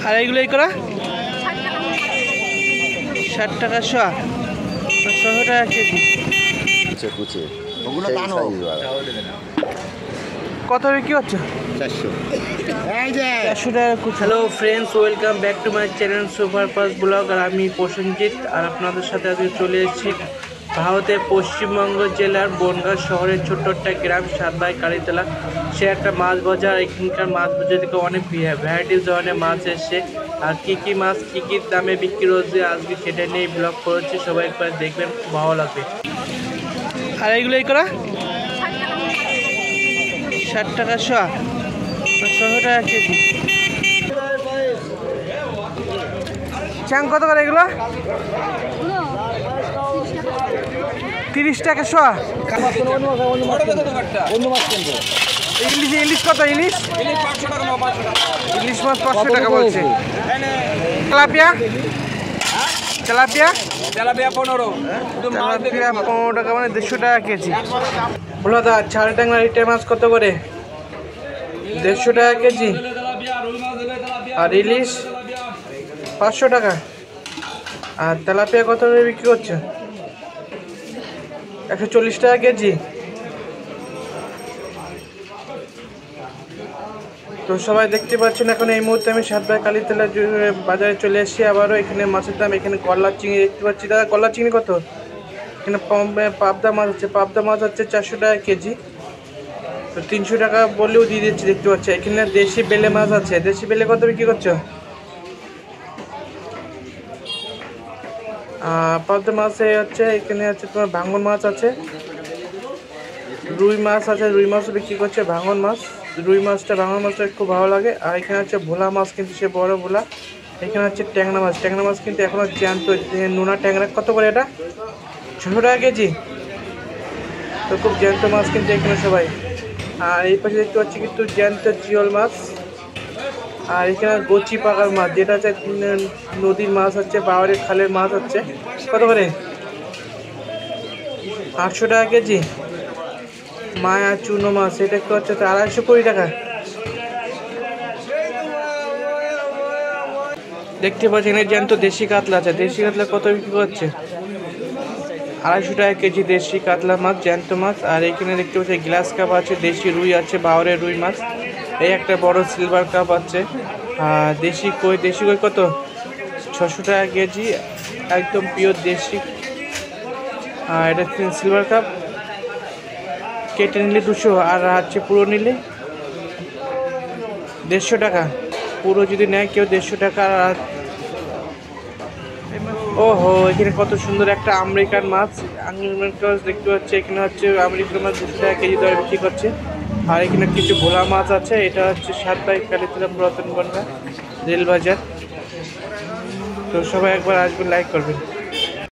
আর এইগুলো এই করা 60 টাকা শোয়া, 600 টাকা কেজি। কত বিক্রি হচ্ছে? 400 টাকা। Hello friends, welcome back to my channel super fast blog. আর আমি প্রসেনজিৎ, আর আপনাদের সাথে আজকে চলে এসেছি ভারতের পশ্চিমবঙ্গ জেলার বনগাঁ শহরের ছোট্ট একটা গ্রাম সাতবাই কালীতলা। সে একটা মাছ বাজার। এখানকার মাছ বাজার থেকে অনেক ভ্যারাইটিস ধরনের মাছ এসছে, আর কী মাছ কী দামে বিক্রি হচ্ছে আজকে সেটা নিয়ে ব্লগ করেছি। সবাই একবার দেখবেন, খুব ভালো লাগবে। আর এইগুলো এই করা 60 টাকা শোয়া, 600 টাকা কেজি। চাং কত করে এগুলো? 30 টাকা শোয়া। ইলিশ কত? ইলিশ মাছ 500 টাকা বলছে। তেলাপিয়া 15 টাকা, মানে 150 টাকা কেজি। বলো দা, ঝালটাঙ্গা ইটে মাছ কত করে? 150 টাকা কেজি। আর ইলিশ 500 টাকা। আর তেলাপিয়া কত করে বিক্রি করছে? 140 টাকা কেজি। তো সবাই দেখতে পাচ্ছেন, এখন এই মুহূর্তে আমি সাতবাই কালীতলা বাজারে চলে এসেছি। আবারও এখানে মাছের দাম, এখানে গলদা চিংড়ি দেখতে পাচ্ছি। দাদা, গলদা চিংড়ি কত? এখানে পাবদা মাছ হচ্ছে, 400 টাকা কেজি। তো 300 টাকা বলেও দিয়ে দিচ্ছি, দেখতে পাচ্ছি। এখানে দেশি বেলে মাছ আছে। দেশি বেলে কত বিক্রি করছো? পাবদা মাছে হচ্ছে, এখানে হচ্ছে তোমার ভাঙন মাছ আছে, রুই মাছ আছে। রুই মাছও বিক্রি করছে, ভাঙন মাছ। ভাঙন মাছটা খুব ভালো লাগে। আর এখানে হচ্ছে ভোলা মাছ, কিন্তু সে বড় ভোলা। এখানে হচ্ছে ট্যাংরা মাছ কিন্তু এখনও জ্যান্ত। নোনা ট্যাংরা কত করে? এটা 600 টাকা কেজি। তো খুব জ্যান্ত মাছ কিন্তু এখানে সবাই। আর এই পাশে দেখতে পাচ্ছি কিন্তু জ্যান্ত জিওল মাছ। আর এখানে গচি পাকার মাছ, যেটা হচ্ছে নদীর মাছ হচ্ছে, বাওয়ারের খালের মাছ হচ্ছে। কত করে? 800 টাকা কেজি। মায়া চুনো মাছ, এটা একটু হচ্ছে 220 টাকা। দেখতে পাচ্ছেন এখানে জ্যান্ত দেশি কাতলা আছে। দেশি কাতলা কত বিক্রি করছে? 250 টাকা কেজি দেশি কাতলা মাছ, জ্যান্ত মাছ। আর এখানে দেখতে পাচ্ছি গ্লাস কাপ আছে, দেশি রুই আছে, বাওয়ারের রুই মাছ। এই একটা বড় সিলভার কাপ আছে। আর দেশি কই কত? 600 টাকা কেজি, একদম পিওর দেশি। আর এটা সিলভার কাপ, কেটে নিলে 200, আর হচ্ছে পুরো নিলে 150 টাকা। পুরো যদি নেয় কেউ 150 টাকা। আর ওহো, এখানে কত সুন্দর একটা আমেরিকান মাছ দেখতে পাচ্ছি। এখানে হচ্ছে আমেরিকান মাছ 200 টাকা কেজি দরে বিক্রি করছে। আর এখানে কিছু ভোলা মাছ আছে। এটা হচ্ছে সাতবাই কালীতলা পুরাতন বনগাঁ রেল বাজার। তো সবাই একবার আসবেন, লাইক করবেন।